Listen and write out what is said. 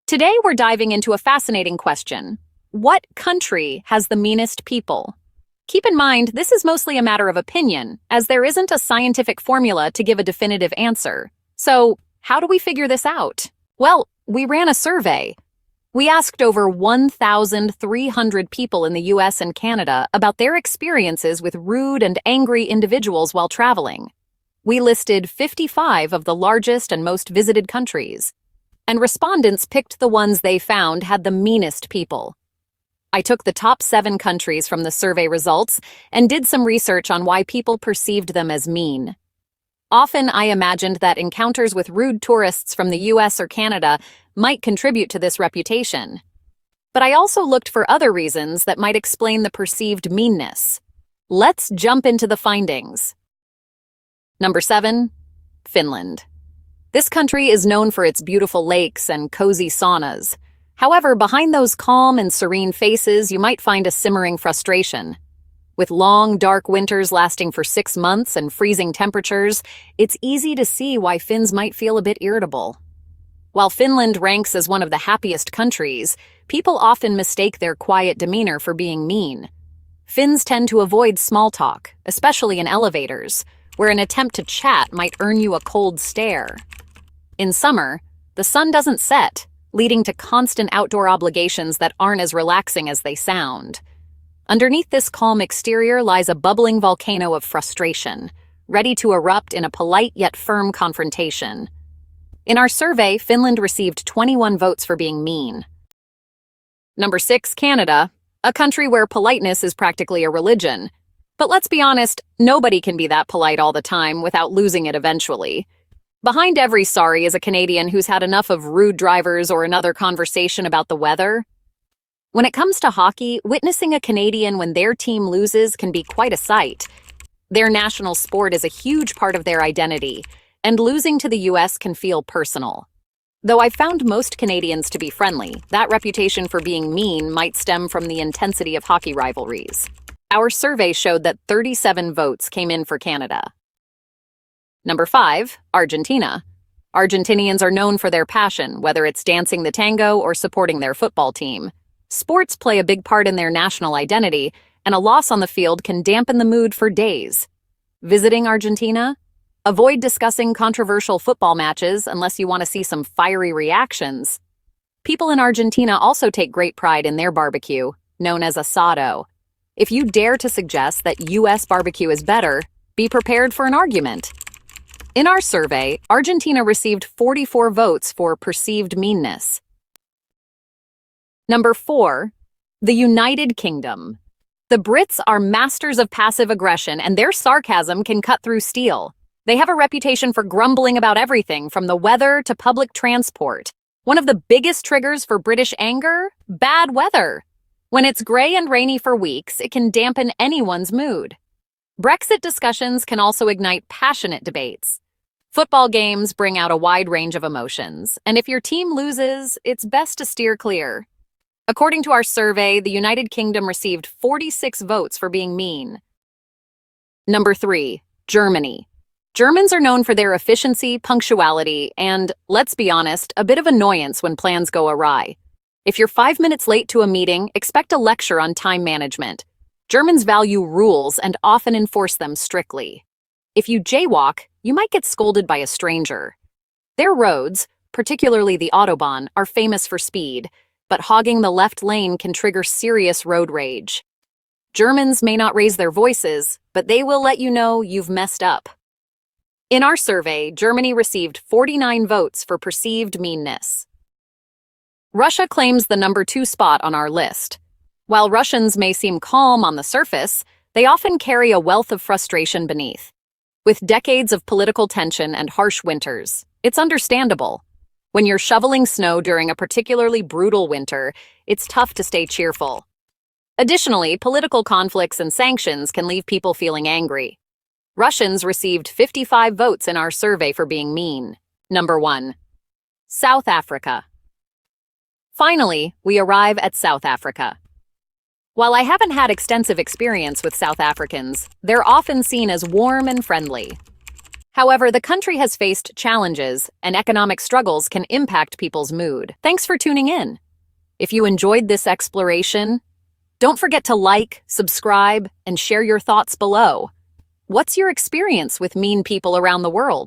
Today we're diving into a fascinating question. What country has the meanest people? Keep in mind, this is mostly a matter of opinion, as there isn't a scientific formula to give a definitive answer. So, how do we figure this out? Well, we ran a survey. We asked over 1,300 people in the US and Canada about their experiences with rude and angry individuals while traveling. We listed 55 of the largest and most visited countries, and respondents picked the ones they found had the meanest people. I took the top 7 countries from the survey results and did some research on why people perceived them as mean. Often I imagined that encounters with rude tourists from the US or Canada might contribute to this reputation. But I also looked for other reasons that might explain the perceived meanness. Let's jump into the findings. Number 7, Finland. This country is known for its beautiful lakes and cozy saunas. However, behind those calm and serene faces, you might find a simmering frustration. With long, dark winters lasting for 6 months and freezing temperatures, it's easy to see why Finns might feel a bit irritable. While Finland ranks as one of the happiest countries, people often mistake their quiet demeanor for being mean. Finns tend to avoid small talk, especially in elevators, where an attempt to chat might earn you a cold stare. In summer, the sun doesn't set, leading to constant outdoor obligations that aren't as relaxing as they sound. Underneath this calm exterior lies a bubbling volcano of frustration, ready to erupt in a polite yet firm confrontation. In our survey, Finland received 21 votes for being mean. Number 6, Canada, a country where politeness is practically a religion. But let's be honest, nobody can be that polite all the time without losing it eventually. Behind every sorry is a Canadian who's had enough of rude drivers or another conversation about the weather. When it comes to hockey, witnessing a Canadian when their team loses can be quite a sight. Their national sport is a huge part of their identity, and losing to the US can feel personal. Though I've found most Canadians to be friendly, that reputation for being mean might stem from the intensity of hockey rivalries. Our survey showed that 37 votes came in for Canada. Number 5, Argentina. Argentinians are known for their passion, whether it's dancing the tango or supporting their football team. Sports play a big part in their national identity, and a loss on the field can dampen the mood for days. Visiting Argentina? Avoid discussing controversial football matches unless you want to see some fiery reactions. People in Argentina also take great pride in their barbecue, known as asado. If you dare to suggest that US barbecue is better, be prepared for an argument. In our survey, Argentina received 44 votes for perceived meanness. Number 4, the United Kingdom. The Brits are masters of passive aggression, and their sarcasm can cut through steel. They have a reputation for grumbling about everything from the weather to public transport. One of the biggest triggers for British anger? Bad weather. When it's gray and rainy for weeks, it can dampen anyone's mood. Brexit discussions can also ignite passionate debates. Football games bring out a wide range of emotions, and if your team loses, it's best to steer clear. According to our survey, the United Kingdom received 46 votes for being mean. Number 3, Germany. Germans are known for their efficiency, punctuality, and, let's be honest, a bit of annoyance when plans go awry. If you're 5 minutes late to a meeting, expect a lecture on time management. Germans value rules and often enforce them strictly. If you jaywalk, you might get scolded by a stranger. Their roads, particularly the Autobahn, are famous for speed, but hogging the left lane can trigger serious road rage. Germans may not raise their voices, but they will let you know you've messed up. In our survey, Germany received 49 votes for perceived meanness. Russia claims the number 2 spot on our list. While Russians may seem calm on the surface, they often carry a wealth of frustration beneath. With decades of political tension and harsh winters, it's understandable. When you're shoveling snow during a particularly brutal winter, it's tough to stay cheerful. Additionally, political conflicts and sanctions can leave people feeling angry. Russians received 55 votes in our survey for being mean. Number 1, South Africa. Finally, we arrive at South Africa. While I haven't had extensive experience with South Africans, they're often seen as warm and friendly. However, the country has faced challenges, and economic struggles can impact people's mood. Thanks for tuning in. If you enjoyed this exploration, don't forget to like, subscribe, and share your thoughts below. What's your experience with mean people around the world?